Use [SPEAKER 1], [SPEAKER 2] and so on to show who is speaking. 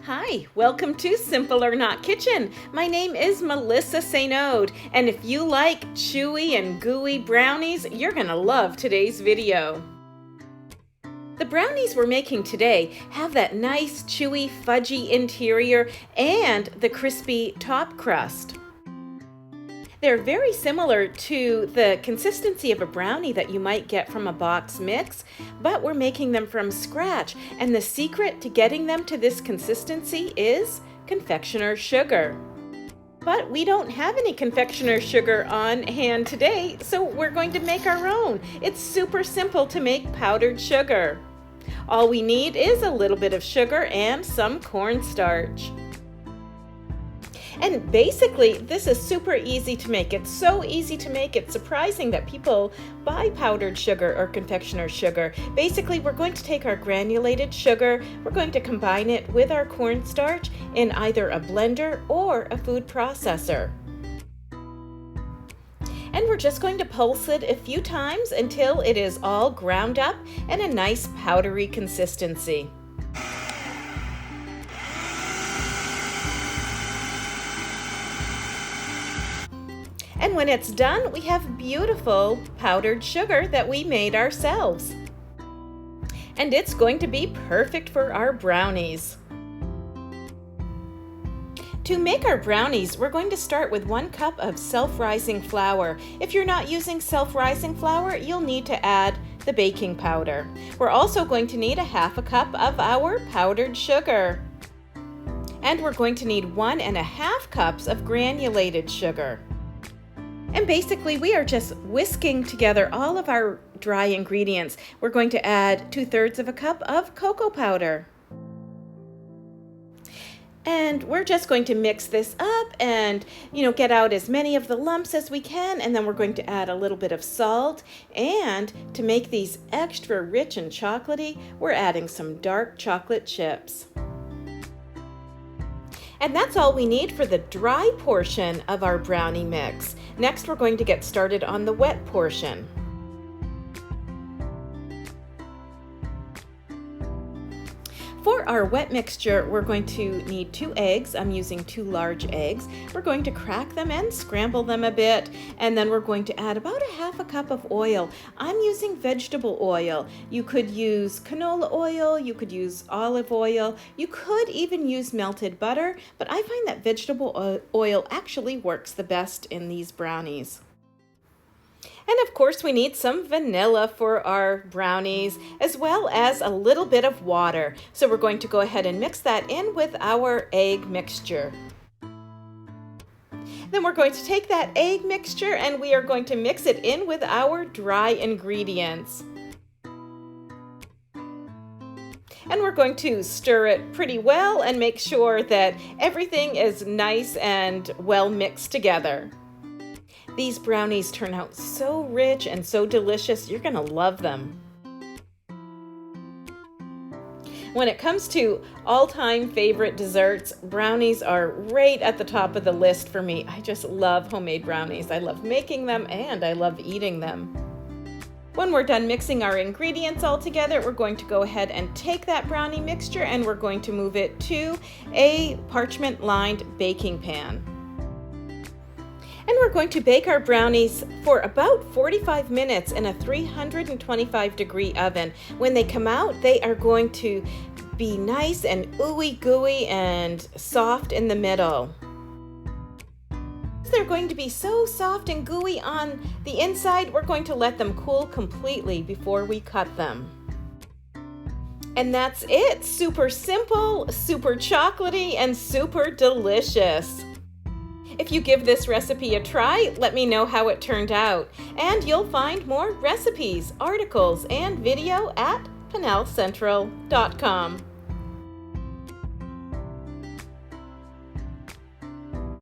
[SPEAKER 1] Hi, welcome to Simple or Not Kitchen. My name is Melissa Sainode, and if you like chewy and gooey brownies, you're gonna love today's video. The brownies we're making today have that nice chewy fudgy interior and the crispy top crust. They're very similar to the consistency of a brownie that you might get from a box mix, but we're making them from scratch. And the secret to getting them to this consistency is confectioner's sugar. But we don't have any confectioner's sugar on hand today, so we're going to make our own. It's super simple to make powdered sugar. All we need is a little bit of sugar and some cornstarch. And basically, this is super easy to make. It's so easy to make, it's surprising that people buy powdered sugar or confectioner's sugar. Basically, we're going to take our granulated sugar, we're going to combine it with our cornstarch in either a blender or a food processor. And we're just going to pulse it a few times until it is all ground up and a nice powdery consistency. And when it's done, we have beautiful powdered sugar that we made ourselves. And it's going to be perfect for our brownies. To make our brownies, we're going to start with 1 cup of self-rising flour. If you're not using self-rising flour, you'll need to add the baking powder. We're also going to need 1/2 cup of our powdered sugar. And we're going to need 1.5 cups of granulated sugar. And basically, we are just whisking together all of our dry ingredients. We're going to add 2/3 cup of cocoa powder. And we're just going to mix this up and, get out as many of the lumps as we can. And then we're going to add a little bit of salt. And to make these extra rich and chocolatey, we're adding some dark chocolate chips. And that's all we need for the dry portion of our brownie mix. Next, we're going to get started on the wet portion. For our wet mixture, we're going to need 2 eggs. I'm using 2 large eggs. We're going to crack them and scramble them a bit, and then we're going to add about 1/2 cup of oil. I'm using vegetable oil. You could use canola oil, you could use olive oil, you could even use melted butter, but I find that vegetable oil actually works the best in these brownies. And of course, we need some vanilla for our brownies, as well as a little bit of water. So we're going to go ahead and mix that in with our egg mixture. Then we're going to take that egg mixture and we are going to mix it in with our dry ingredients. And we're going to stir it pretty well and make sure that everything is nice and well mixed together. These brownies turn out so rich and so delicious, you're gonna love them. When it comes to all-time favorite desserts, brownies are right at the top of the list for me. I just love homemade brownies. I love making them and I love eating them. When we're done mixing our ingredients all together, we're going to go ahead and take that brownie mixture and we're going to move it to a parchment-lined baking pan. And we're going to bake our brownies for about 45 minutes in a 325-degree oven. When they come out, they are going to be nice and ooey gooey and soft in the middle. They're going to be so soft and gooey on the inside, we're going to let them cool completely before we cut them. And that's it. Super simple, super chocolatey, and super delicious. If you give this recipe a try, let me know how it turned out. And you'll find more recipes, articles, and video at PenelCentral.com.